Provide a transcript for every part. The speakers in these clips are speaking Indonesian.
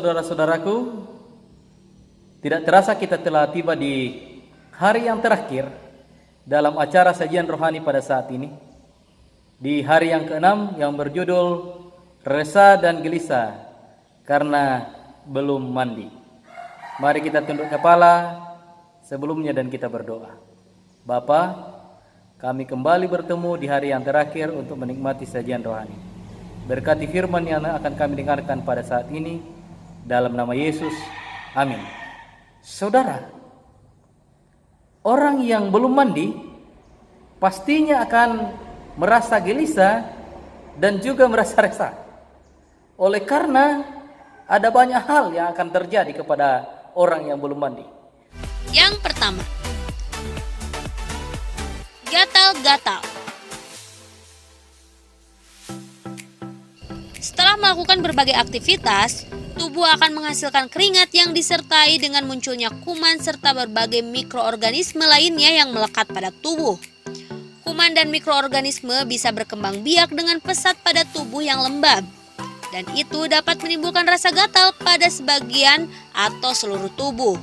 saudara-saudaraku, tidak terasa kita telah tiba di hari yang terakhir dalam acara sajian rohani pada saat ini. Di hari yang ke-6 yang berjudul Resah dan Gelisah karena belum mandi. Mari kita tunduk kepala sebelumnya dan kita berdoa. Bapa, kami kembali bertemu di hari yang terakhir untuk menikmati sajian rohani. Berkati firman yang akan kami dengarkan pada saat ini, dalam nama Yesus, amin. Saudara, orang yang belum mandi pastinya akan merasa gelisah dan juga merasa resah. Oleh karena ada banyak hal yang akan terjadi kepada orang yang belum mandi. Yang pertama, gatal-gatal. Setelah melakukan berbagai aktivitas, tubuh akan menghasilkan keringat yang disertai dengan munculnya kuman serta berbagai mikroorganisme lainnya yang melekat pada tubuh. Kuman dan mikroorganisme bisa berkembang biak dengan pesat pada tubuh yang lembab, dan itu dapat menimbulkan rasa gatal pada sebagian atau seluruh tubuh.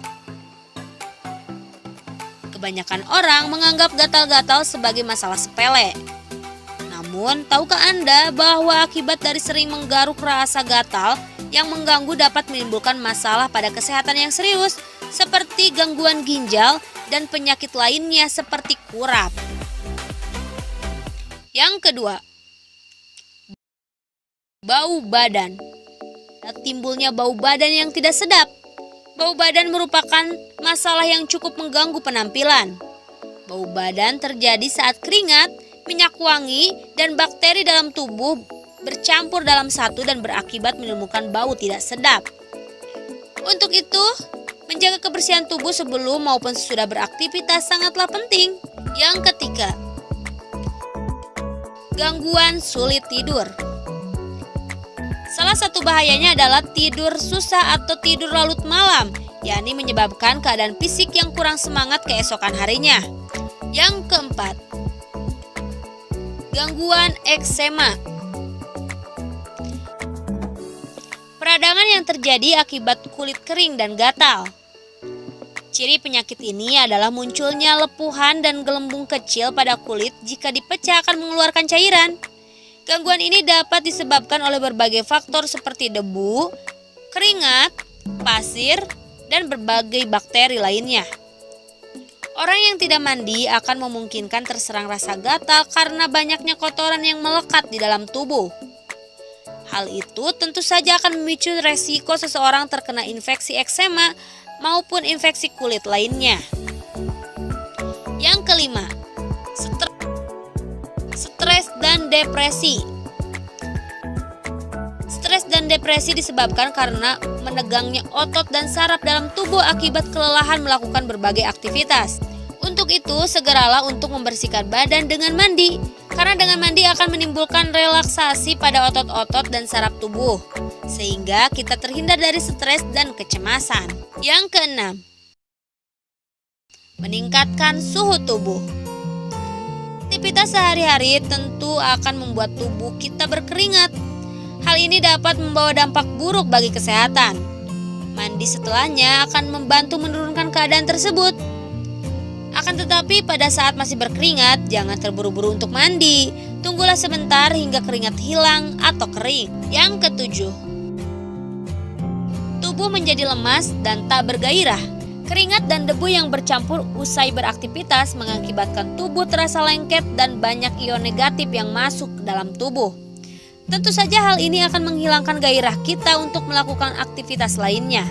Kebanyakan orang menganggap gatal-gatal sebagai masalah sepele. Namun, tahukah Anda bahwa akibat dari sering menggaruk rasa gatal yang mengganggu dapat menimbulkan masalah pada kesehatan yang serius seperti gangguan ginjal dan penyakit lainnya seperti kurap. Yang kedua, bau badan. Timbulnya bau badan yang tidak sedap. Bau badan merupakan masalah yang cukup mengganggu penampilan. Bau badan terjadi saat keringat, minyak wangi, dan bakteri dalam tubuh bercampur dalam satu dan berakibat menimbulkan bau tidak sedap. Untuk itu, menjaga kebersihan tubuh sebelum maupun sesudah beraktivitas sangatlah penting. Yang ketiga, gangguan sulit tidur. Salah satu bahayanya adalah tidur susah atau tidur larut malam, yakni menyebabkan keadaan fisik yang kurang semangat keesokan harinya. Yang keempat, gangguan eksema. Peradangan yang terjadi akibat kulit kering dan gatal. Ciri penyakit ini adalah munculnya lepuhan dan gelembung kecil pada kulit jika dipecah akan mengeluarkan cairan. Gangguan ini dapat disebabkan oleh berbagai faktor seperti debu, keringat, pasir, dan berbagai bakteri lainnya. Orang yang tidak mandi akan memungkinkan terserang rasa gatal karena banyaknya kotoran yang melekat di dalam tubuh. Hal itu tentu saja akan memicu resiko seseorang terkena infeksi eksema maupun infeksi kulit lainnya. Yang kelima, stres dan depresi. Stres dan depresi disebabkan karena menegangnya otot dan saraf dalam tubuh akibat kelelahan melakukan berbagai aktivitas. Untuk itu, segeralah untuk membersihkan badan dengan mandi, karena dengan mandi akan menimbulkan relaksasi pada otot-otot dan saraf tubuh, sehingga kita terhindar dari stres dan kecemasan. Yang keenam, meningkatkan suhu tubuh. Aktivitas sehari-hari tentu akan membuat tubuh kita berkeringat. Hal ini dapat membawa dampak buruk bagi kesehatan. Mandi setelahnya akan membantu menurunkan keadaan tersebut. Akan tetapi pada saat masih berkeringat, jangan terburu-buru untuk mandi. Tunggulah sebentar hingga keringat hilang atau kering. Yang ketujuh, tubuh menjadi lemas dan tak bergairah. Keringat dan debu yang bercampur usai beraktivitas mengakibatkan tubuh terasa lengket dan banyak ion negatif yang masuk ke dalam tubuh. Tentu saja hal ini akan menghilangkan gairah kita untuk melakukan aktivitas lainnya.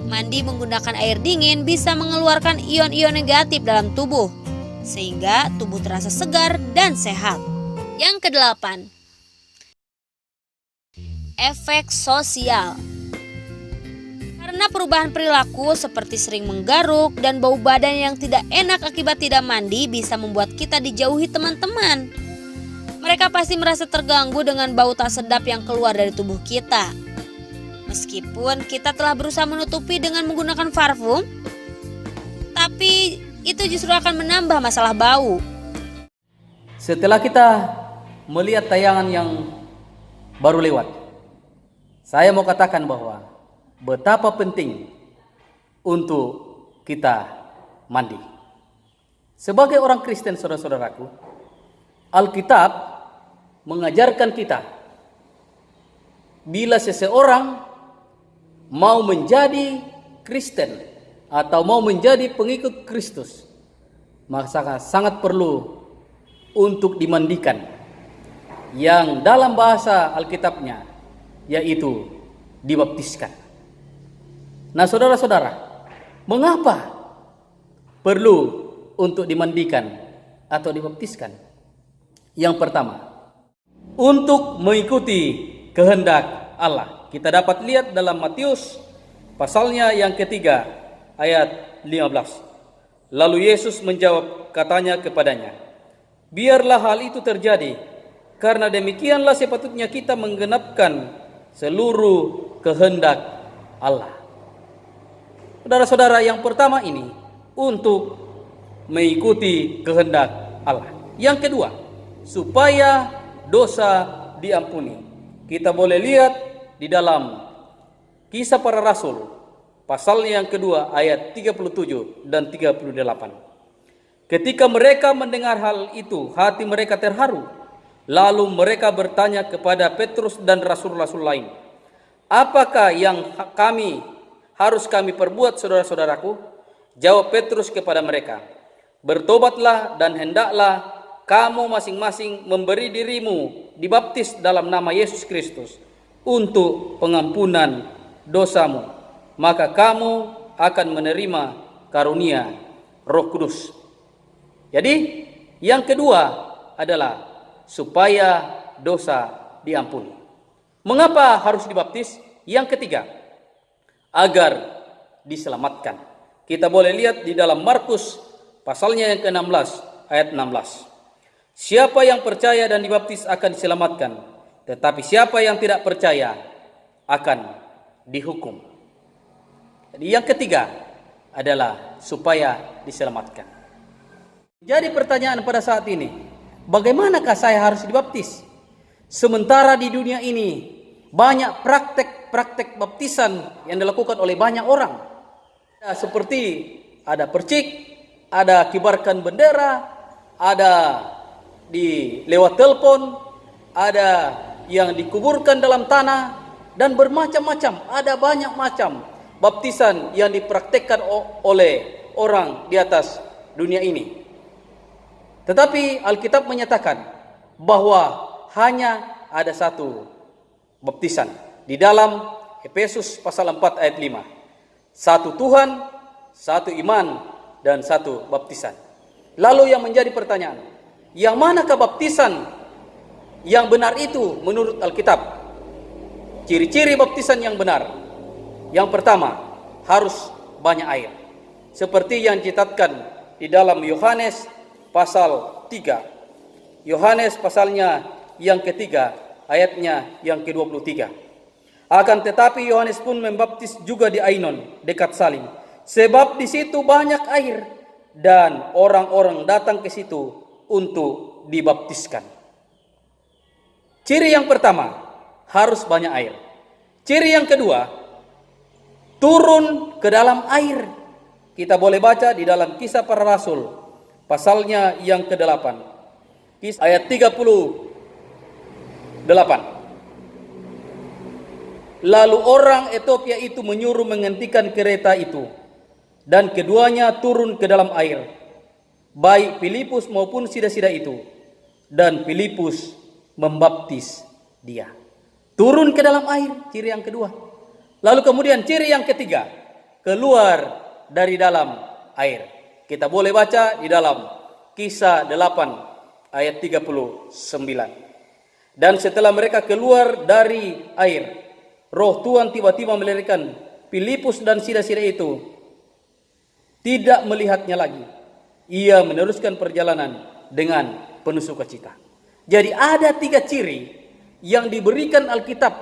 Mandi menggunakan air dingin bisa mengeluarkan ion-ion negatif dalam tubuh, sehingga tubuh terasa segar dan sehat. Yang kedelapan, efek sosial. Karena perubahan perilaku seperti sering menggaruk dan bau badan yang tidak enak akibat tidak mandi bisa membuat kita dijauhi teman-teman. Mereka pasti merasa terganggu dengan bau tak sedap yang keluar dari tubuh kita. Meskipun kita telah berusaha menutupi dengan menggunakan parfum, tapi itu justru akan menambah masalah bau. Setelah kita melihat tayangan yang baru lewat, saya mau katakan bahwa betapa penting untuk kita mandi. Sebagai orang Kristen, saudara-saudaraku, Alkitab mengajarkan kita, bila seseorang mau menjadi Kristen atau mau menjadi pengikut Kristus, maka sangat perlu untuk dimandikan, yang dalam bahasa Alkitabnya yaitu dibaptiskan. Nah, saudara-saudara, mengapa perlu untuk dimandikan atau dibaptiskan? Yang pertama, untuk mengikuti kehendak Allah. Kita dapat lihat dalam Matius pasalnya yang ketiga ayat 15. Lalu Yesus menjawab, katanya kepadanya, biarlah hal itu terjadi, karena demikianlah sepatutnya kita menggenapkan seluruh kehendak Allah. Saudara-saudara, yang pertama ini untuk mengikuti kehendak Allah. Yang kedua, supaya dosa diampuni. Kita boleh lihat di dalam Kisah Para Rasul pasalnya yang kedua ayat 37 dan 38. Ketika mereka mendengar hal itu, hati mereka terharu. Lalu mereka bertanya kepada Petrus dan rasul-rasul lain, apakah yang harus kami perbuat, saudara-saudaraku? Jawab Petrus kepada mereka, bertobatlah dan hendaklah kamu masing-masing memberi dirimu dibaptis dalam nama Yesus Kristus untuk pengampunan dosamu, maka kamu akan menerima karunia Roh Kudus. Jadi, yang kedua adalah supaya dosa diampuni. Mengapa harus dibaptis? Yang ketiga, agar diselamatkan. Kita boleh lihat di dalam Markus pasalnya yang ke-16 ayat 16. Siapa yang percaya dan dibaptis akan diselamatkan, tetapi siapa yang tidak percaya akan dihukum. Jadi yang ketiga adalah supaya diselamatkan. Jadi pertanyaan pada saat ini, bagaimanakah saya harus dibaptis? Sementara di dunia ini banyak praktek baptisan yang dilakukan oleh banyak orang. Seperti ada percik, ada kibarkan bendera, ada di lewat telepon, ada yang dikuburkan dalam tanah, dan bermacam-macam. Ada banyak macam baptisan yang dipraktekkan oleh orang di atas dunia ini. Tetapi Alkitab menyatakan bahwa hanya ada satu baptisan di dalam Efesus pasal 4 ayat 5. Satu Tuhan, satu iman, dan satu baptisan. Lalu yang menjadi pertanyaan, yang manakah baptisan yang benar itu menurut Alkitab? Ciri-ciri baptisan yang benar. Yang pertama, harus banyak air. Seperti yang dicatatkan di dalam Yohanes pasal 3. Yohanes pasalnya yang ketiga, ayatnya yang ke-23. Akan tetapi Yohanes pun membaptis juga di Ainon, dekat Salim. Sebab di situ banyak air dan orang-orang datang ke situ untuk dibaptiskan. Ciri yang pertama, harus banyak air. Ciri yang kedua, turun ke dalam air. Kita boleh baca di dalam Kisah Para Rasul, pasalnya yang ke-8. Ayat 38. Lalu orang Ethiopia itu menyuruh menghentikan kereta itu, dan keduanya turun ke dalam air, baik Filipus maupun sida-sida itu, dan Filipus membaptis dia. Turun ke dalam air, ciri yang kedua. Lalu kemudian ciri yang ketiga, keluar dari dalam air. Kita boleh baca di dalam Kisah 8 ayat 39. Dan setelah mereka keluar dari air, Roh Tuhan tiba-tiba melirikan Filipus dan sida-sida itu. Tidak melihatnya lagi. Ia meneruskan perjalanan dengan penuh sukacita. Jadi ada 3 ciri yang diberikan Alkitab,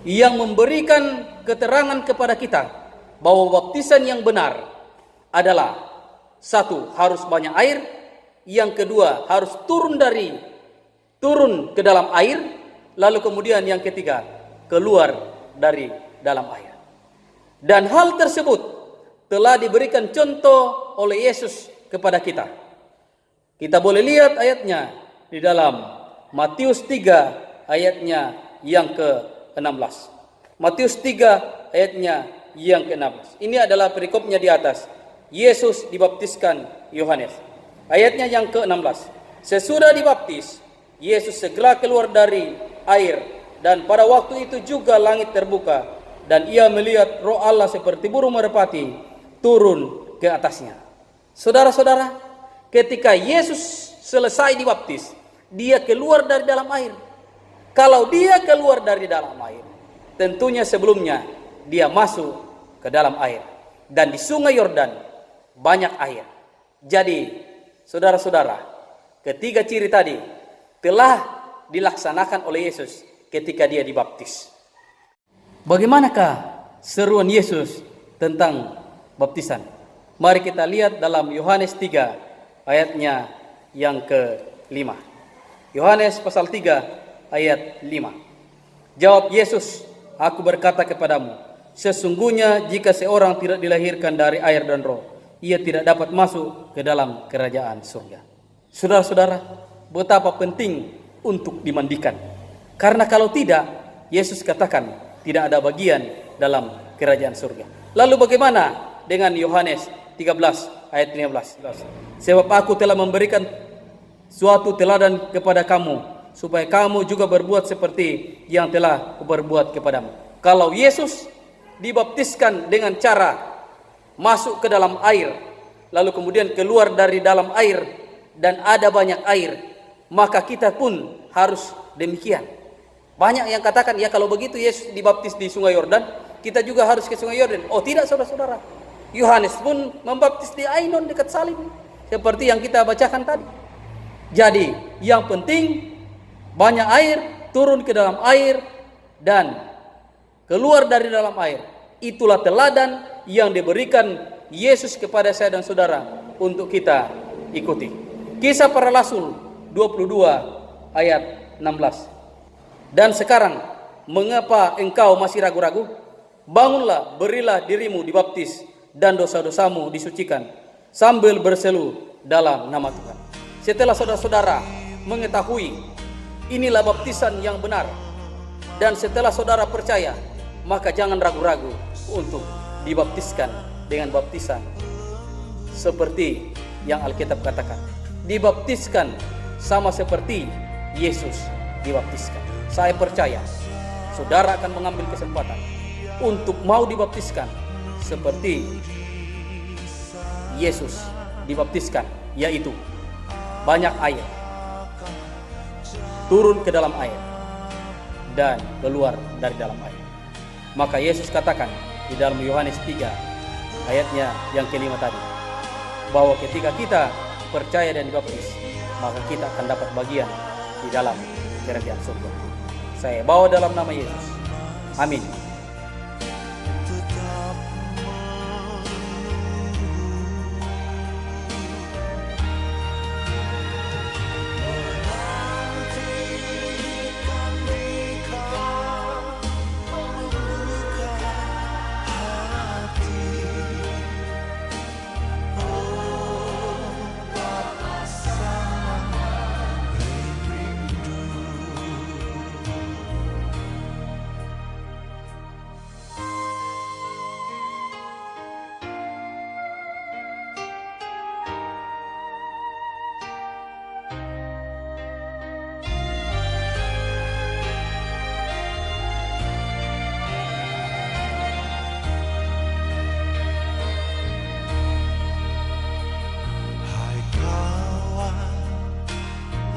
yang memberikan keterangan kepada kita bahwa baptisan yang benar adalah, satu, harus banyak air. Yang kedua, harus turun ke dalam air. Lalu kemudian yang ketiga, keluar dari dalam air. Dan hal tersebut telah diberikan contoh oleh Yesus kepada kita. Kita boleh lihat ayatnya di dalam Matius 3 ayatnya yang ke-16. Matius 3 ayatnya yang ke-16. Ini adalah perikopnya di atas. Yesus dibaptiskan Yohanes. Ayatnya yang ke-16. Sesudah dibaptis, Yesus segera keluar dari air, dan pada waktu itu juga langit terbuka, dan ia melihat Roh Allah seperti burung merpati turun ke atasnya. Saudara-saudara, ketika Yesus selesai dibaptis, dia keluar dari dalam air. Kalau dia keluar dari dalam air, tentunya sebelumnya dia masuk ke dalam air. Dan di sungai Yordan banyak air. Jadi, saudara-saudara, ketiga ciri tadi telah dilaksanakan oleh Yesus ketika dia dibaptis. Bagaimanakah seruan Yesus tentang baptisan? Mari kita lihat dalam Yohanes 3 ayatnya yang ke-5. Yohanes pasal 3 ayat 5. Jawab Yesus, aku berkata kepadamu, sesungguhnya jika seorang tidak dilahirkan dari air dan roh, ia tidak dapat masuk ke dalam kerajaan surga. Saudara-saudara, betapa penting untuk dimandikan. Karena kalau tidak, Yesus katakan tidak ada bagian dalam kerajaan surga. Lalu bagaimana dengan Yohanes 13 ayat 15? Sebab aku telah memberikan suatu teladan kepada kamu, supaya kamu juga berbuat seperti yang telah berbuat kepadamu. Kalau Yesus dibaptiskan dengan cara masuk ke dalam air, lalu kemudian keluar dari dalam air, dan ada banyak air, maka kita pun harus demikian. Banyak yang katakan, ya kalau begitu Yesus dibaptis di sungai Yordan, kita juga harus ke sungai Yordan. Oh tidak, saudara-saudara. Yohanes pun membaptis di Ainon dekat salib, seperti yang kita bacakan tadi. Jadi, yang penting banyak air, turun ke dalam air, dan keluar dari dalam air. Itulah teladan yang diberikan Yesus kepada saya dan saudara untuk kita ikuti. Kisah Para Rasul 22 ayat 16. Dan sekarang, mengapa engkau masih ragu-ragu? Bangunlah, berilah dirimu dibaptis, dan dosa-dosamu disucikan, sambil berselu dalam nama Tuhan. Setelah saudara-saudara mengetahui inilah baptisan yang benar, dan setelah saudara percaya, maka jangan ragu-ragu untuk dibaptiskan dengan baptisan seperti yang Alkitab katakan. Dibaptiskan sama seperti Yesus dibaptiskan. Saya percaya saudara akan mengambil kesempatan untuk mau dibaptiskan seperti Yesus dibaptiskan, yaitu banyak air, turun ke dalam air, dan keluar dari dalam air. Maka Yesus katakan di dalam Yohanes 3 ayatnya yang ke-5 tadi, bahwa ketika kita percaya dan dibaptis, maka kita akan dapat bagian di dalam kerajaan surga. Saya bawa dalam nama Yesus. Amin.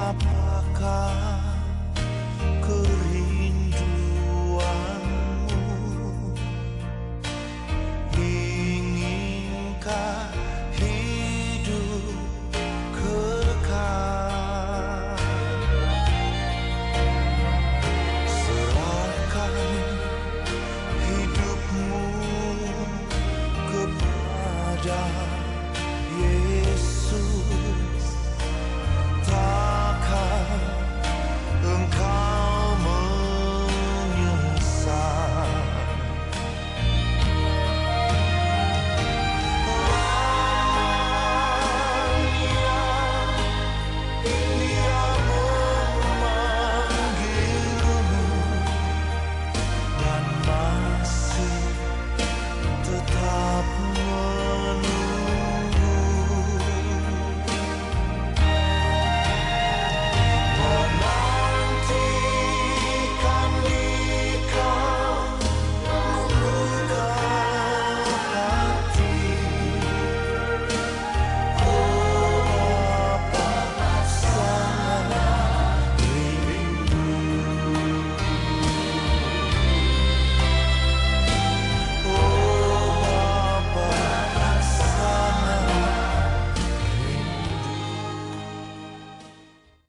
Apakah